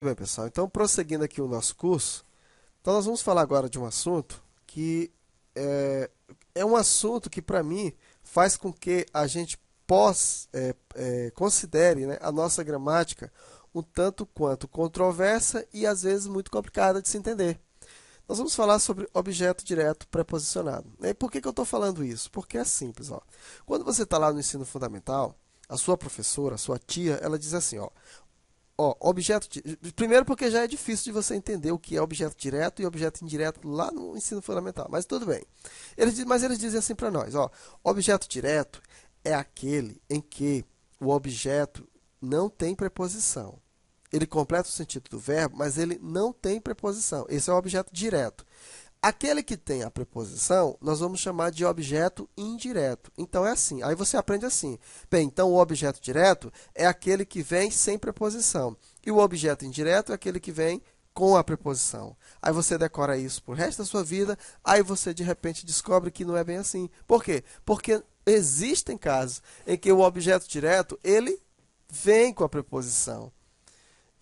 Bem, pessoal, então prosseguindo aqui o nosso curso, então nós vamos falar agora de um assunto que é, é um assunto que, para mim, faz com que a gente considere, né, a nossa gramática um tanto quanto controversa e, às vezes, muito complicada de se entender. Nós vamos falar sobre objeto direto preposicionado. E por que eu estou falando isso? Porque é simples. Ó. Quando você está lá no ensino fundamental, a sua professora, a sua tia, ela diz assim, ó, primeiro porque já é difícil de você entender o que é objeto direto e objeto indireto lá no ensino fundamental, mas tudo bem. Mas eles dizem assim para nós, ó, objeto direto é aquele em que o objeto não tem preposição. Ele completa o sentido do verbo, mas ele não tem preposição. Esse é o objeto direto. Aquele que tem a preposição, nós vamos chamar de objeto indireto. Então, é assim. Aí você aprende assim. Bem, então o objeto direto é aquele que vem sem preposição. E o objeto indireto é aquele que vem com a preposição. Aí você decora isso pro resto da sua vida, aí você de repente descobre que não é bem assim. Por quê? Porque existem casos em que o objeto direto, ele vem com a preposição.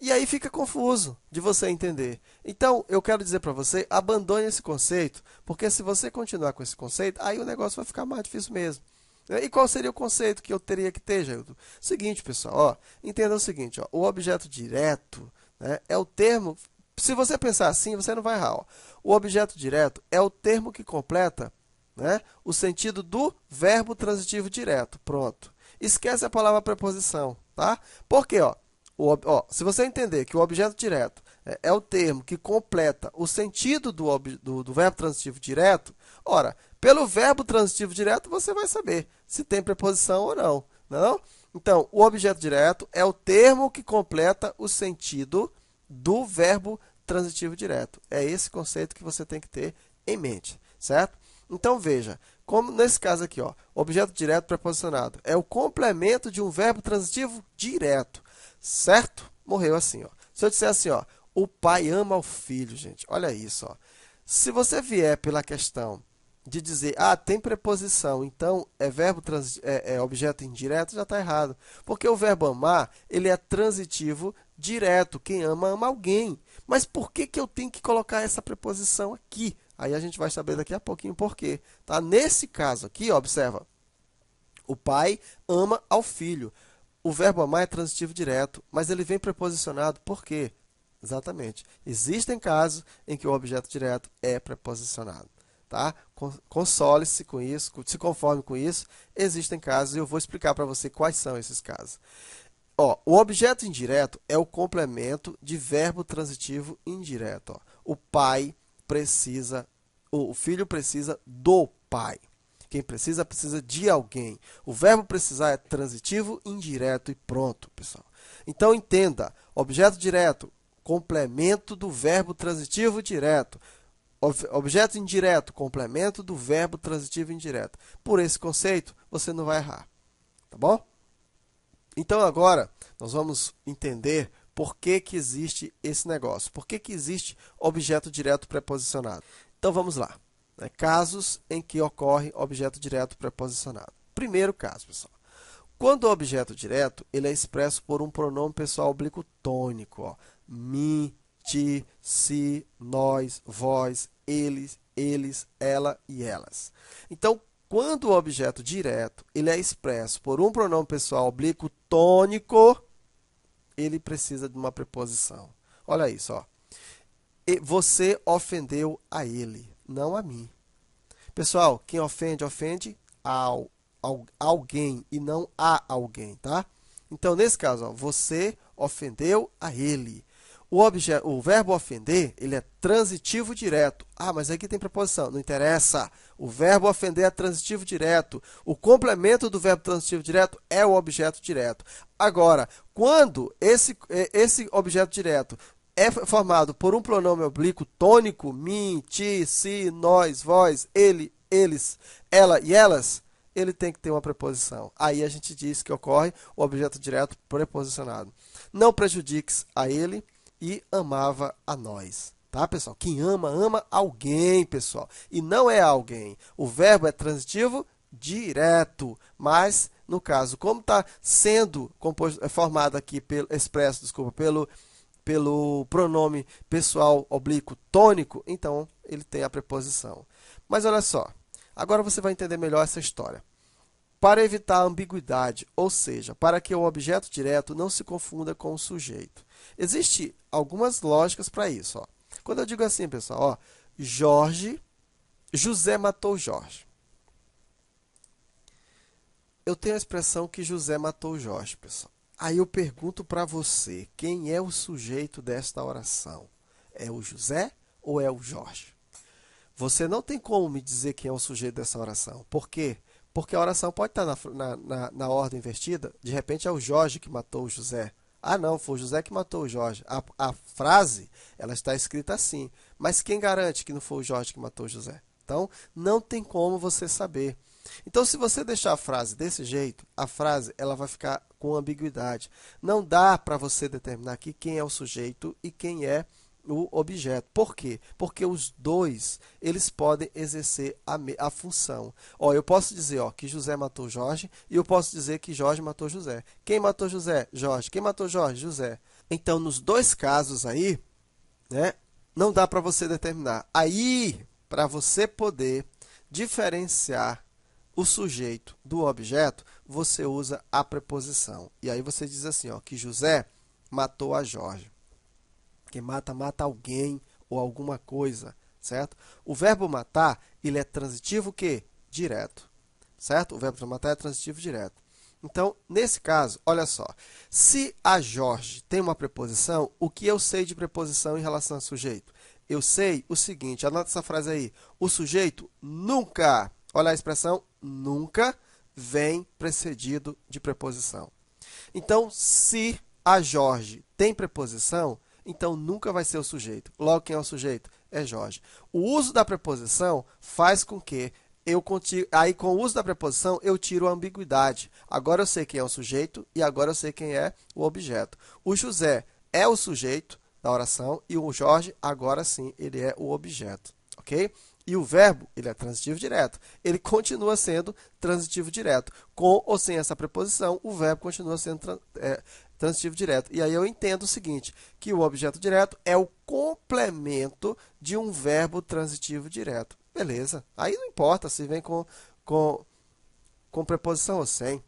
E aí fica confuso de você entender. Então, eu quero dizer para você, abandone esse conceito, porque se você continuar com esse conceito, aí o negócio vai ficar mais difícil mesmo. E qual seria o conceito que eu teria que ter, Jaildo? Seguinte, pessoal, ó, entenda o seguinte, ó, o objeto direto, né, é o termo. Se você pensar assim, você não vai errar. Ó. O objeto direto é o termo que completa, né, o sentido do verbo transitivo direto. Pronto. Esquece a palavra preposição, tá? Por quê? Ó, se você entender que o objeto direto é o termo que completa o sentido do verbo transitivo direto, ora, pelo verbo transitivo direto você vai saber se tem preposição ou não, não? Então, o objeto direto é o termo que completa o sentido do verbo transitivo direto. É esse conceito que você tem que ter em mente, certo? Então, veja, como nesse caso aqui, ó, objeto direto preposicionado é o complemento de um verbo transitivo direto. Certo? Morreu assim, ó. Se eu disser assim, ó, o pai ama o filho, gente, olha isso, ó. Se você vier pela questão de dizer, ah, tem preposição, então é objeto indireto, já está errado. Porque o verbo amar, ele é transitivo direto. Quem ama, ama alguém. Mas por que eu tenho que colocar essa preposição aqui? Aí a gente vai saber daqui a pouquinho por quê. Tá? Nesse caso aqui, ó, observa, o pai ama ao filho. O verbo amar é transitivo direto, mas ele vem preposicionado por quê? Exatamente. Existem casos em que o objeto direto é preposicionado. Tá? Console-se com isso, se conforme com isso. Existem casos e eu vou explicar para você quais são esses casos. Ó, o objeto indireto é o complemento de verbo transitivo indireto. Ó. O pai precisa, o filho precisa do pai. Quem precisa, precisa de alguém. O verbo precisar é transitivo, indireto e pronto, pessoal. Então, entenda, objeto direto, complemento do verbo transitivo direto. Objeto indireto, complemento do verbo transitivo indireto. Por esse conceito, você não vai errar, tá bom? Então, agora, nós vamos entender por que existe esse negócio. Por que existe objeto direto preposicionado. Então, vamos lá. Casos em que ocorre objeto direto preposicionado. Primeiro caso, pessoal. Quando o objeto direto ele é expresso por um pronome pessoal oblíquo tônico. Ó. Mim, ti, si, nós, vós, eles, ela e elas. Então, quando o objeto direto ele é expresso por um pronome pessoal oblíquo tônico, ele precisa de uma preposição. Olha isso, ó. Você ofendeu a ele, não a mim. Pessoal, quem ofende, ofende alguém e não a alguém, tá? Então, nesse caso, ó, você ofendeu a ele. O verbo ofender, ele é transitivo direto. Ah, mas aqui tem preposição. Não interessa. O verbo ofender é transitivo direto. O complemento do verbo transitivo direto é o objeto direto. Agora, quando esse objeto direto é formado por um pronome oblíquo tônico, mim, ti, si, nós, vós, ele, eles, ela e elas, ele tem que ter uma preposição. Aí a gente diz que ocorre o objeto direto preposicionado. Não prejudiques a ele e amava a nós. Tá, pessoal? Quem ama, ama alguém, pessoal. E não é alguém. O verbo é transitivo direto, mas no caso, como está sendo formado aqui expresso, desculpa, pelo pronome pessoal oblíquo tônico, então ele tem a preposição. Mas olha só, agora você vai entender melhor essa história. Para evitar a ambiguidade, ou seja, para que o objeto direto não se confunda com o sujeito. Existem algumas lógicas para isso. Ó. Quando eu digo assim, pessoal, ó, José matou Jorge. Eu tenho a expressão que José matou Jorge, pessoal. Aí eu pergunto para você, quem é o sujeito desta oração? É o José ou é o Jorge? Você não tem como me dizer quem é o sujeito dessa oração. Por quê? Porque a oração pode estar na ordem invertida. De repente é o Jorge que matou o José. Ah, não, foi o José que matou o Jorge. A frase, ela está escrita assim. Mas quem garante que não foi o Jorge que matou o José? Então, não tem como você saber. Então, se você deixar a frase desse jeito, a frase ela vai ficar com ambiguidade. Não dá para você determinar aqui quem é o sujeito e quem é o objeto. Por quê? Porque os dois eles podem exercer a função. Ó, eu posso dizer que José matou Jorge e eu posso dizer que Jorge matou José. Quem matou José? Jorge. Quem matou Jorge? José. Então, nos dois casos aí, né, não dá para você determinar. Aí, para você poder diferenciar o sujeito do objeto, você usa a preposição. E aí você diz assim, que José matou a Jorge. Quem mata, mata alguém ou alguma coisa, certo? O verbo matar, ele é transitivo o quê? Direto, certo? O verbo matar é transitivo direto. Então, nesse caso, olha só. Se a Jorge tem uma preposição, o que eu sei de preposição em relação ao sujeito? Eu sei o seguinte, anota essa frase aí. O sujeito nunca, olha a expressão, nunca vem precedido de preposição. Então, se a Jorge tem preposição, então nunca vai ser o sujeito. Logo, quem é o sujeito? É Jorge. O uso da preposição faz com que aí com o uso da preposição eu tiro a ambiguidade. Agora eu sei quem é o sujeito e agora eu sei quem é o objeto. O José é o sujeito da oração e o Jorge, agora sim, ele é o objeto. Ok? E o verbo, ele é transitivo direto. Ele continua sendo transitivo direto. Com ou sem essa preposição, o verbo continua sendo transitivo direto. E aí eu entendo o seguinte, que o objeto direto é o complemento de um verbo transitivo direto. Beleza. Aí não importa se vem com preposição ou sem.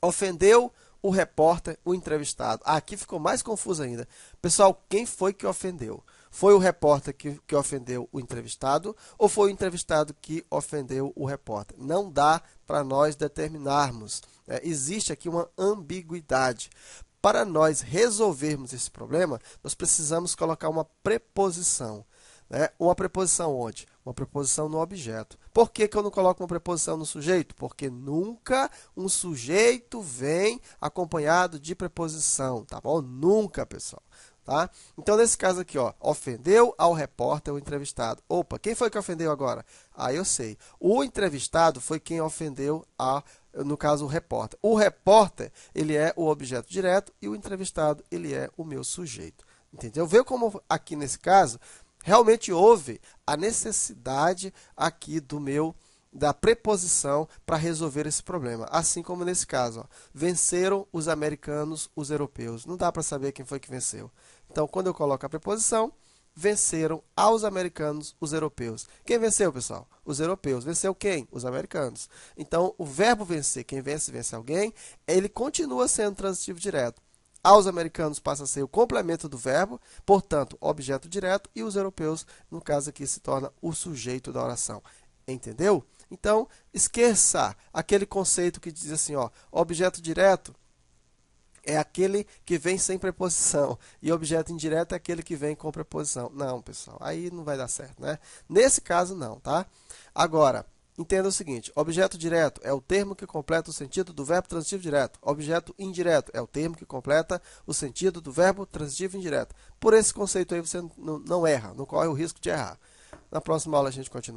Ofendeu o repórter, o entrevistado. Aqui ficou mais confuso ainda. Pessoal, quem foi que ofendeu? Foi o repórter que ofendeu o entrevistado ou foi o entrevistado que ofendeu o repórter? Não dá para nós determinarmos. Existe aqui uma ambiguidade. Para nós resolvermos esse problema, nós precisamos colocar uma preposição. Uma preposição onde? Uma preposição no objeto. Por que eu não coloco uma preposição no sujeito? Porque nunca um sujeito vem acompanhado de preposição, tá bom? Nunca, pessoal. Tá? Então, nesse caso aqui, ofendeu ao repórter o entrevistado. Opa, quem foi que ofendeu agora? Eu sei. O entrevistado foi quem ofendeu, no caso, o repórter. O repórter, ele é o objeto direto e o entrevistado, ele é o meu sujeito. Entendeu? Vê como aqui nesse caso, realmente houve a necessidade aqui da preposição para resolver esse problema. Assim como nesse caso, venceram os americanos, os europeus. Não dá para saber quem foi que venceu. Então, quando eu coloco a preposição, venceram aos americanos, os europeus. Quem venceu, pessoal? Os europeus. Venceu quem? Os americanos. Então, o verbo vencer, quem vence, vence alguém, ele continua sendo transitivo direto. Aos americanos passa a ser o complemento do verbo, portanto, objeto direto, e os europeus, no caso aqui, se torna o sujeito da oração. Entendeu? Então, esqueça aquele conceito que diz assim, objeto direto é aquele que vem sem preposição e objeto indireto é aquele que vem com preposição. Não, pessoal, aí não vai dar certo, né? Nesse caso, não, tá? Agora, entenda o seguinte, objeto direto é o termo que completa o sentido do verbo transitivo direto. Objeto indireto é o termo que completa o sentido do verbo transitivo indireto. Por esse conceito aí, você não erra, não corre o risco de errar. Na próxima aula a gente continua.